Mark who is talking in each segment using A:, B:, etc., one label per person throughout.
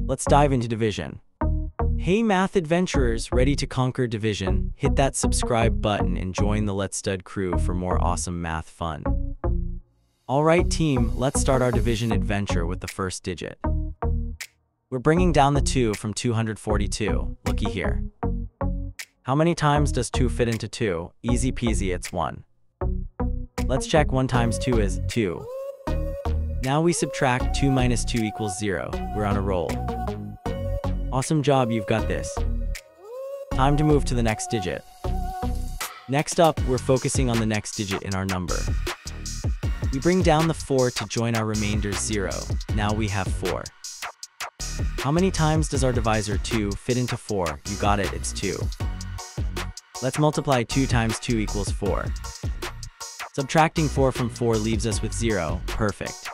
A: Let's dive into division. Hey math adventurers, ready to conquer division? Hit that subscribe button and join the Let's Stud crew for more awesome math fun. Alright team, let's start our division adventure with the first digit. We're bringing down the 2 from 242, looky here. How many times does 2 fit into 2? Easy peasy, it's 1. Let's check 1 times 2 is 2. Now we subtract 2 minus 2 equals 0. We're on a roll. Awesome job, you've got this. Time to move to the next digit. Next up, we're focusing on the next digit in our number. We bring down the 4 to join our remainder 0. Now we have 4. How many times does our divisor 2 fit into 4? You got it, it's 2. Let's multiply 2 times 2 equals 4. Subtracting 4 from 4 leaves us with 0. Perfect.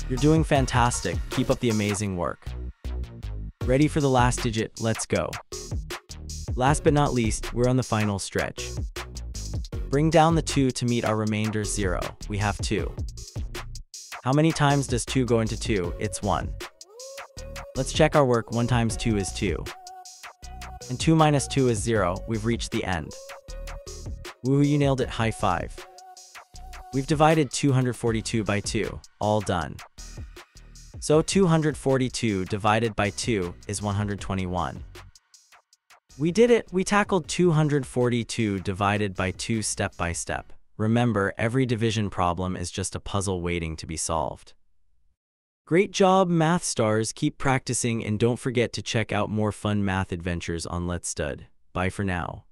A: You're doing fantastic. Keep up the amazing work. Ready for the last digit? Let's go. Last but not least, we're on the final stretch. Bring down the 2 to meet our remainder 0. We have 2. How many times does 2 go into 2? It's 1. Let's check our work. 1 times 2 is 2. And 2 minus 2 is 0. We've reached the end. Woohoo, you nailed it. High five. We've divided 242 by 2. All done. So 242 divided by 2 is 121. We did it! We tackled 242 divided by 2 step by step. Remember, every division problem is just a puzzle waiting to be solved. Great job, math stars! Keep practicing and don't forget to check out more fun math adventures on Let's Stud. Bye for now.